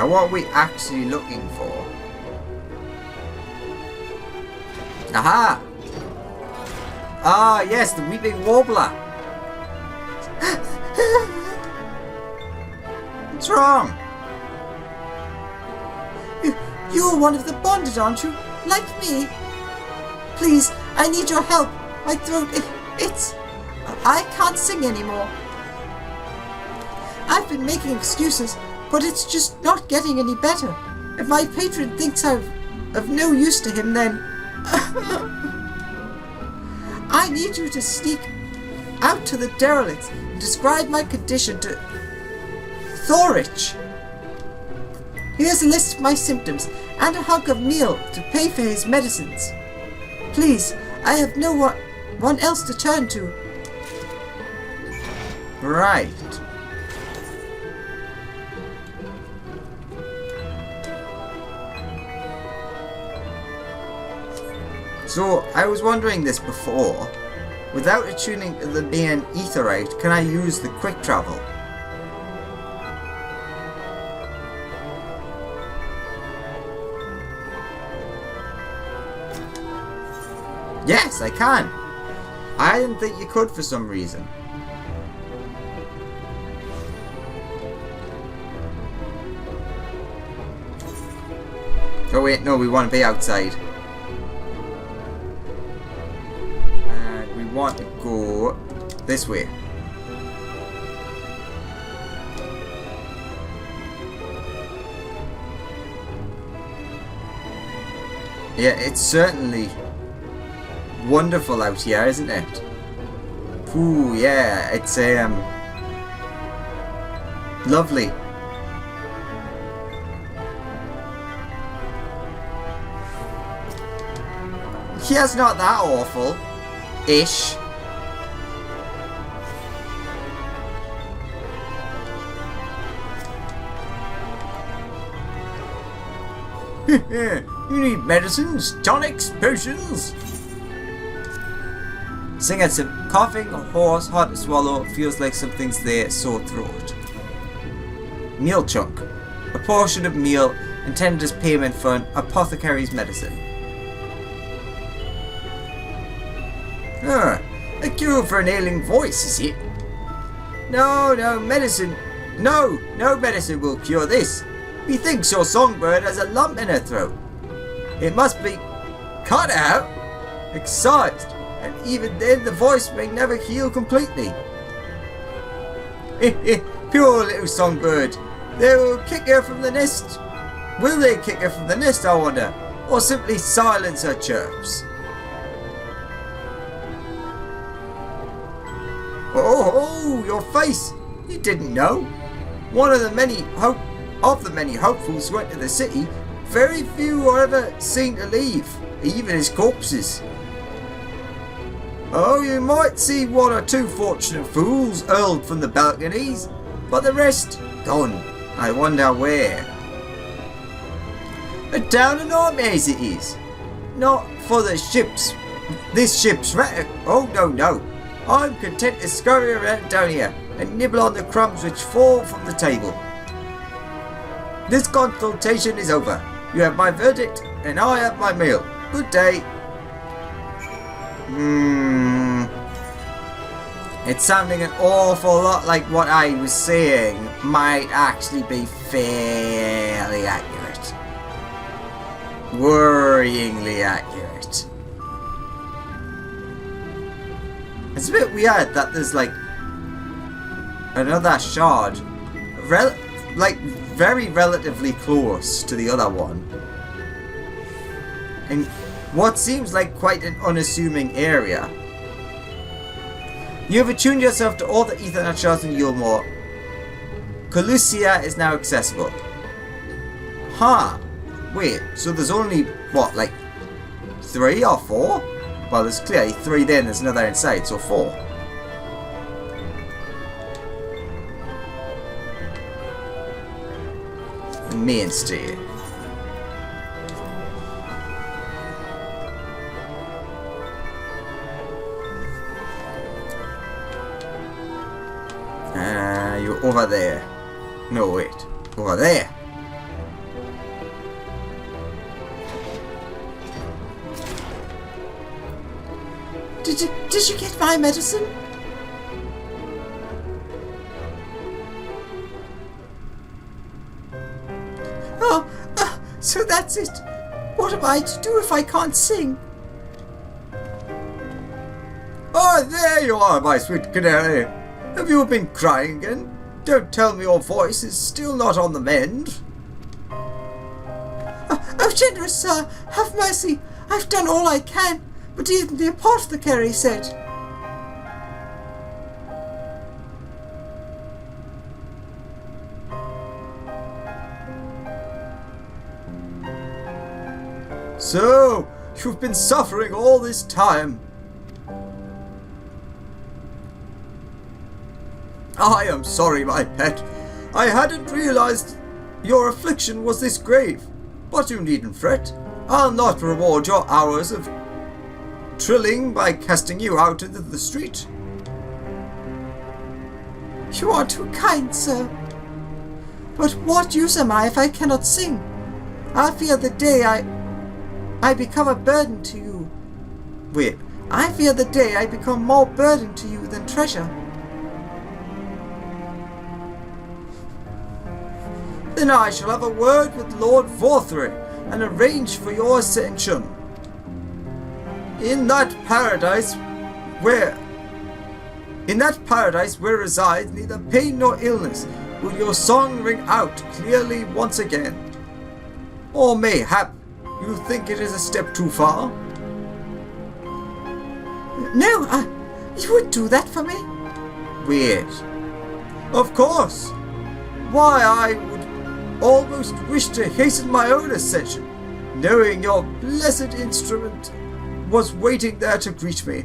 Now what are we actually looking for? Aha! Ah, yes, the weeping warbler. What's wrong? You're one of the bonded, aren't you? Like me? Please, I need your help. My throat, it's... I can't sing anymore. I've been making excuses, but it's just not getting any better. If my patron thinks I'm of no use to him, then... I need you to sneak out to the derelicts and describe my condition to Thorich. Here's a list of my symptoms and a hunk of meal to pay for his medicines. Please, I have no one else to turn to. Right. So, I was wondering this before. Without attuning the main etherite, can I use the quick travel? Yes, I can. I didn't think you could for some reason. Oh wait, no, we want to be outside. And we want to go this way. Yeah, it's certainly wonderful out here, isn't it? Ooh, yeah, it's lovely. Yeah, it's not that awful ish. You need medicines, tonics, potions. Sing at some coughing, hoarse, hard to swallow, feels like something's there, sore throat. Meal chunk. A portion of meal intended as payment for an apothecary's medicine. A cure for an ailing voice, is it? No medicine. No medicine will cure this. Methinks your songbird has a lump in her throat. It must be cut out, excised, and even then the voice may never heal completely. Poor little songbird. They will kick her from the nest. Will they kick her from the nest, I wonder? Or simply silence her chirps? Oh, your face! You didn't know. One of the many hopefuls went to the city. Very few are ever seen to leave, even as corpses. Oh, you might see one or two fortunate fools hurled from the balconies, but the rest gone. I wonder where. A town of nightmares it is. Not for this ship's wreck. Oh no. I'm content to scurry around down here and nibble on the crumbs which fall from the table. This consultation is over. You have my verdict and I have my meal. Good day. It's sounding an awful lot like what I was saying might actually be fairly accurate. Worryingly accurate. It's a bit weird that there's like another shard very relatively close to the other one in what seems like quite an unassuming area. You have attuned yourself to all the Ethernet shards in Yulmore. Colusia is now accessible. Huh. Wait, so there's only, what, like 3 or 4? Well, there's clearly 3 there and there's another inside, so 4. The mainstay. You're over there. No, wait. Over there. Did you get my medicine? Oh, so that's it. What am I to do if I can't sing? Oh, there you are, my sweet canary. Have you been crying again? Don't tell me your voice is still not on the mend. Oh, generous sir, have mercy. I've done all I can, but even the apothecary said. So, you've been suffering all this time. I am sorry, my pet. I hadn't realized your affliction was this grave. But you needn't fret. I'll not reward your hours of trilling by casting you out into the street. You are too kind, sir. But what use am I if I cannot sing? I fear the day I become a burden to you. Wait. I fear the day I become more burden to you than treasure. Then I shall have a word with Lord Vorthry and arrange for your ascension. In that paradise where resides neither pain nor illness, will your song ring out clearly once again. Or mayhap you think it is a step too far? No, you would do that for me? Wait. Of course. Why, I would almost wish to hasten my own ascension, knowing your blessed instrument was waiting there to greet me.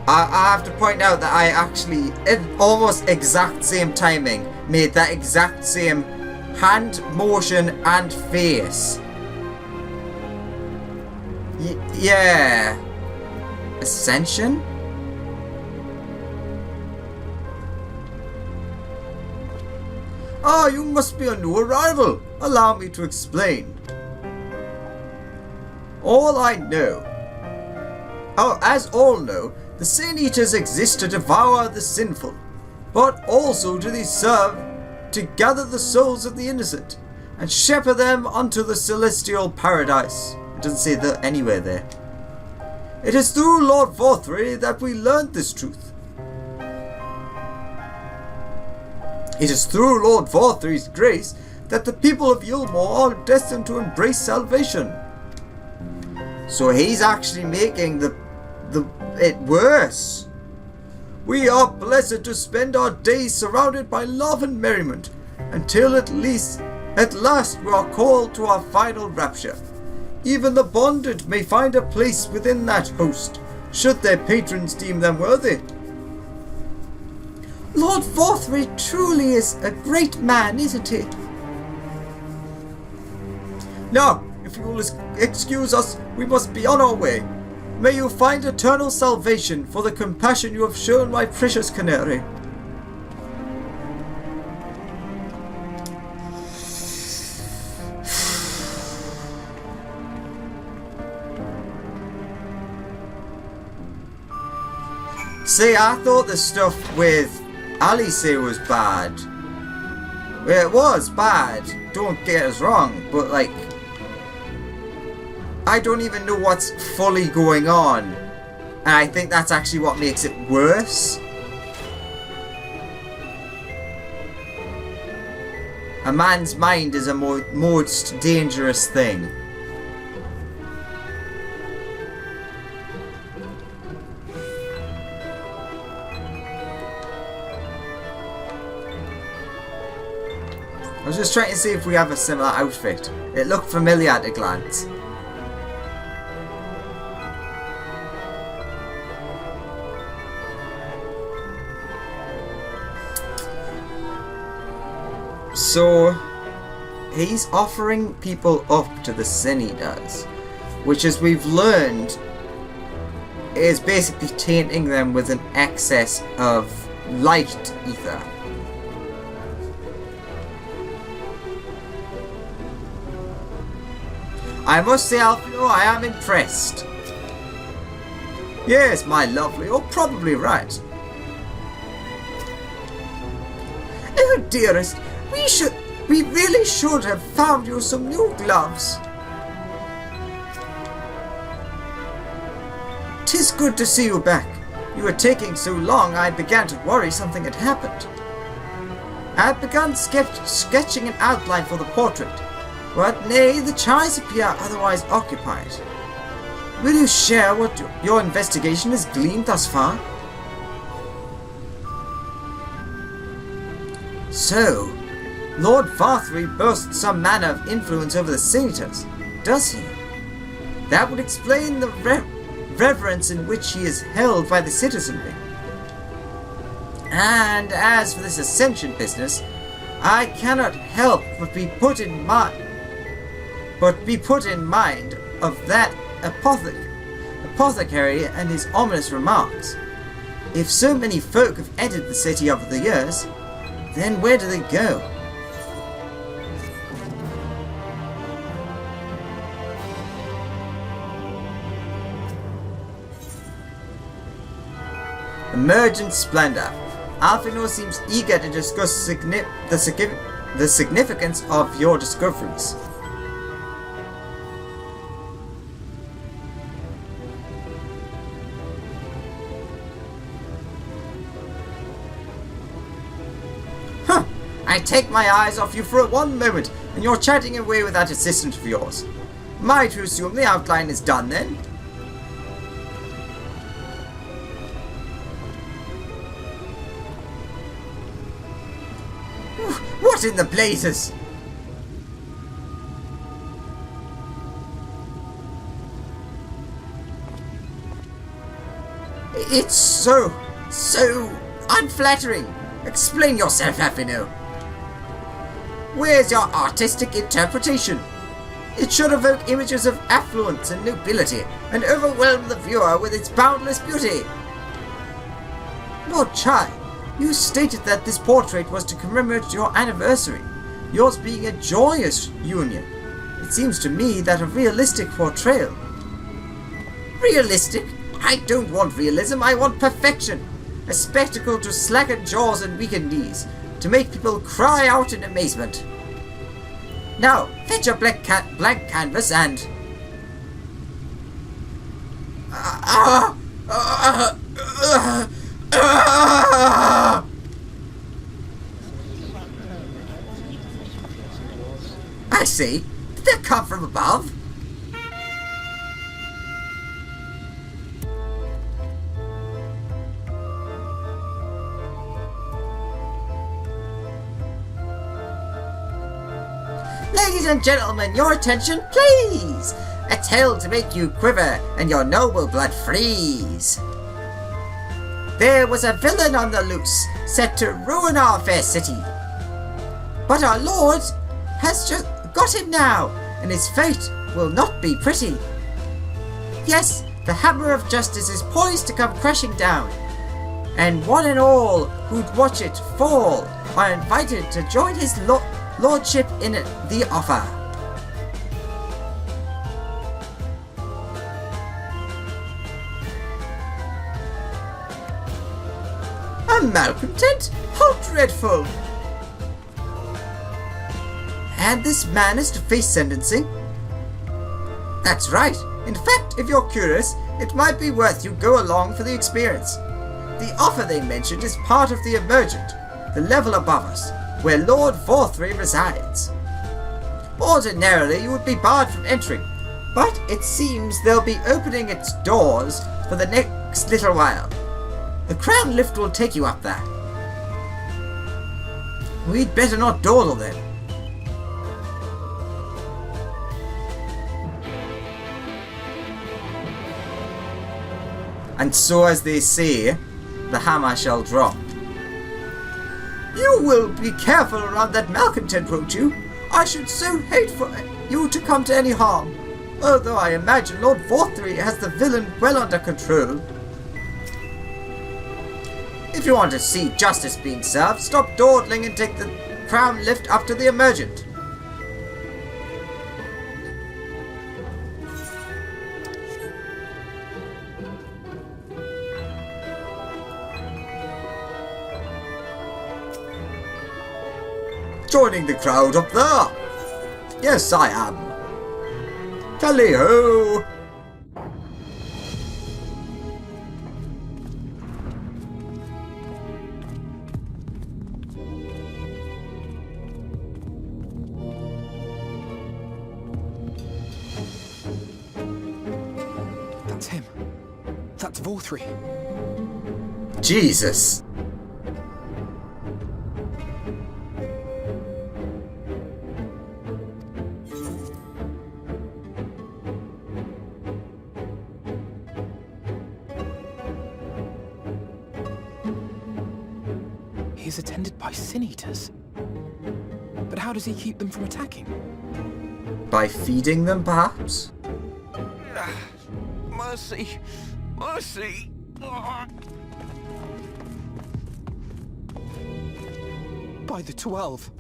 I have to point out that I actually, at almost exact same timing, made that exact same hand motion and face. Yeah. Ascension? Ah, you must be a new arrival. Allow me to explain. As all know, the Sin Eaters exist to devour the sinful, but also do they serve to gather the souls of the innocent and shepherd them unto the celestial paradise. It doesn't say that anywhere there. It is through Lord Vorthry that we learned this truth. It is through Lord Vorthry's grace that the people of Yulmore are destined to embrace salvation. So he's actually making it worse. We are blessed to spend our days surrounded by love and merriment, until at last we are called to our final rapture. Even the bonded may find a place within that host, should their patrons deem them worthy. Lord Vorthry truly is a great man, isn't he? Now, if you will excuse us, we must be on our way. May you find eternal salvation for the compassion you have shown my precious canary. See, I thought the stuff with Alice was bad. Well, it was bad, don't get us wrong, but like, I don't even know what's fully going on. And I think that's actually what makes it worse. A man's mind is a most dangerous thing. I was just trying to see if we have a similar outfit. It looked familiar at a glance. So, he's offering people up to the sin he does, which, as we've learned, is basically tainting them with an excess of light ether. I must say, Alfino, I am impressed. Yes, my lovely, you're probably right. Oh, dearest, we really should have found you some new gloves. 'Tis good to see you back. You were taking so long, I began to worry something had happened. I had begun sketching an outline for the portrait, but nay, the eyes appear otherwise occupied. Will you share what your investigation has gleaned thus far? So, Lord Varthry boasts some manner of influence over the senators, does he? That would explain the reverence in which he is held by the citizenry. And as for this ascension business, I cannot help but be put in mind of that apothecary and his ominous remarks. If so many folk have entered the city over the years, then where do they go? Emergent Splendor. Alfino seems eager to discuss the significance of your discoveries. Huh! I take my eyes off you for one moment, and you're chatting away with that assistant of yours. Am I to assume the outline is done then? What in the blazes? It's so unflattering. Explain yourself, Alfino. Where's your artistic interpretation? It should evoke images of affluence and nobility, and overwhelm the viewer with its boundless beauty. Lord Chai, you stated that this portrait was to commemorate your anniversary, yours being a joyous union. It seems to me that a realistic portrayal. Realistic? I don't want realism, I want perfection. A spectacle to slacken jaws and weaken knees, to make people cry out in amazement. Now, fetch a blank canvas and... I see. Did that come from above? Ladies and gentlemen, your attention, please! A tale to make you quiver and your noble blood freeze. There was a villain on the loose, set to ruin our fair city. But our Lord has just got him now, and his fate will not be pretty. Yes, the hammer of justice is poised to come crashing down, and one and all who'd watch it fall are invited to join his lordship in the offer. A malcontent? How dreadful! And this man is to face sentencing? That's right. In fact, if you're curious, it might be worth you go along for the experience. The offer they mentioned is part of the Emergent, the level above us, where Lord Varthry resides. Ordinarily, you would be barred from entering, but it seems they'll be opening its doors for the next little while. The crown lift will take you up there. We'd better not dawdle then. And so, as they say, the hammer shall drop. You will be careful around that malcontent, won't you? I should so hate for you to come to any harm. Although I imagine Lord Varthry has the villain well under control. If you want to see justice being served, stop dawdling and take the crown lift up to the Emergent. joining the crowd up there. Yes, I am. Tally-ho! That's him. That's Vorthri. Jesus. He is attended by sin eaters. But how does he keep them from attacking? By feeding them, perhaps? Mercy! Mercy! By the 12.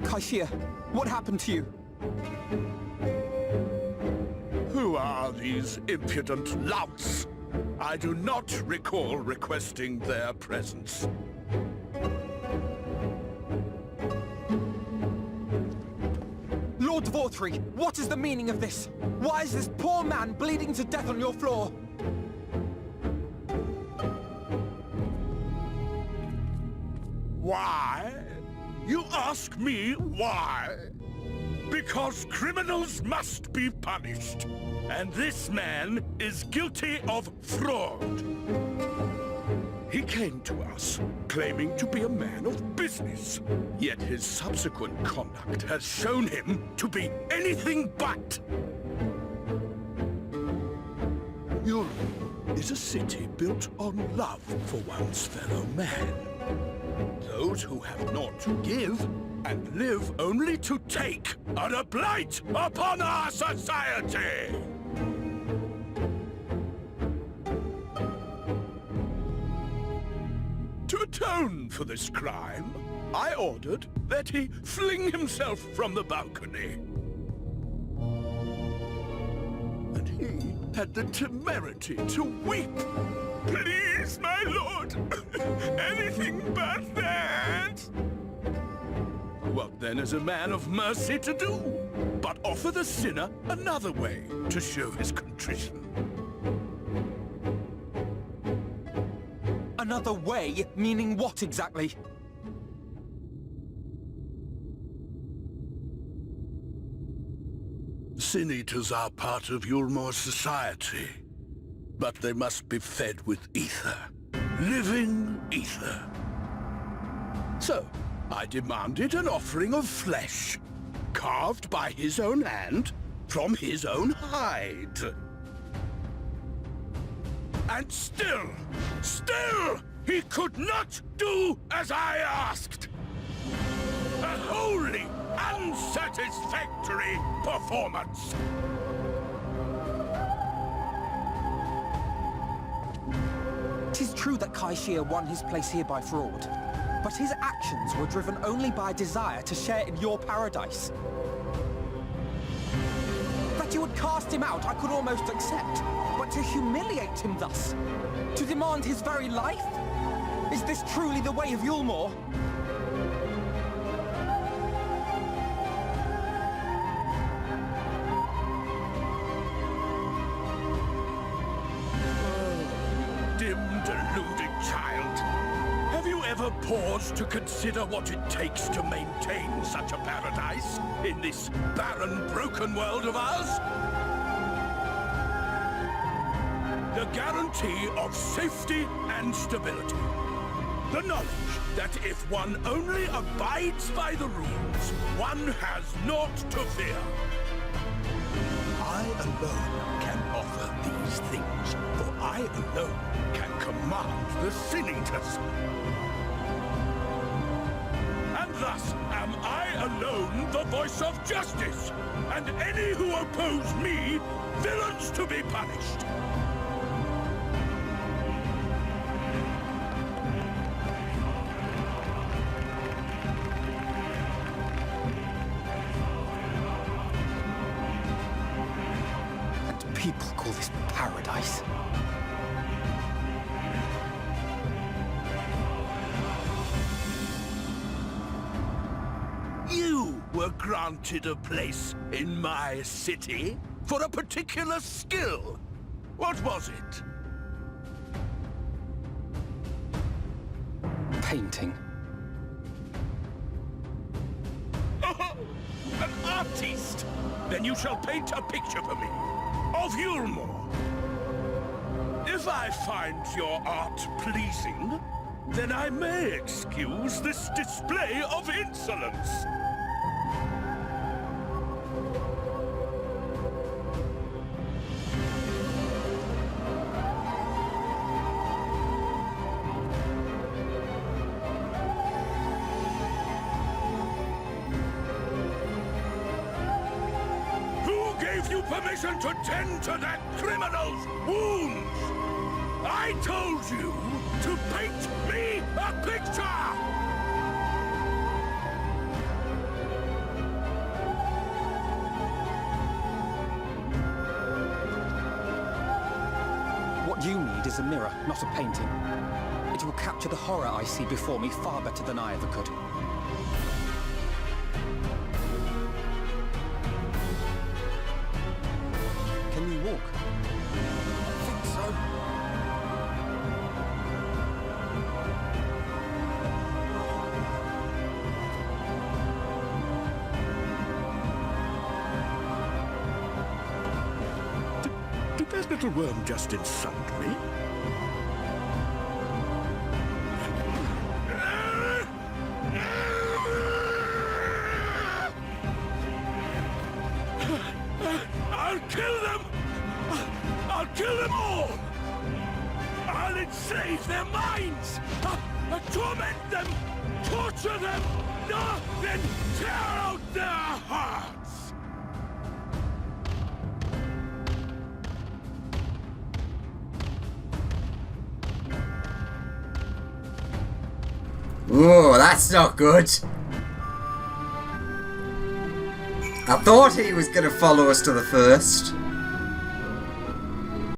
Kaishia, what happened to you? Who are these impudent louts? I do not recall requesting their presence. Lord Vorthri, what is the meaning of this? Why is this poor man bleeding to death on your floor? Why? You ask me why? Because criminals must be punished. And this man is guilty of fraud. He came to us, claiming to be a man of business. Yet his subsequent conduct has shown him to be anything but. Yulin is a city built on love for one's fellow man. Those who have naught to give and live only to take are a blight upon our society! To atone for this crime, I ordered that he fling himself from the balcony. And he had the temerity to weep. Please, my lord, anything but that! What then is a man of mercy to do, but offer the sinner another way to show his contrition? Another way? Meaning what exactly? Sin Eaters are part of Yulmore society, but they must be fed with ether. Living ether. So, I demanded an offering of flesh, carved by his own hand, from his own hide. And still, he could not do as I asked. A wholly unsatisfactory performance. Tis true that Kaishia won his place here by fraud, but his actions were driven only by a desire to share in your paradise. That you would cast him out I could almost accept, but to humiliate him thus, to demand his very life? Is this truly the way of Yulmore? Deluded child. Have you ever paused to consider what it takes to maintain such a paradise in this barren, broken world of ours? The guarantee of safety and stability. The knowledge that if one only abides by the rules, one has naught to fear. I alone can offer these things, for I alone can command the Sin Eaters. And thus am I alone the voice of justice, and any who oppose me, villains to be punished. were granted a place in my city for a particular skill. What was it? Painting. An artiste! Then you shall paint a picture for me of Yulmore. If I find your art pleasing, then I may excuse this display of insolence. Who gave you permission to tend to that criminal's wounds? I told you to paint me a picture! What you need is a mirror, not a painting. It will capture the horror I see before me far better than I ever could. Can you walk? I think so. Did that little worm just insult me? I'll kill them! I'll kill them all! I'll enslave their minds! I'll torment them! Torture them! Then tear out their hearts! Ooh, that's not good. I thought he was going to follow us to the first.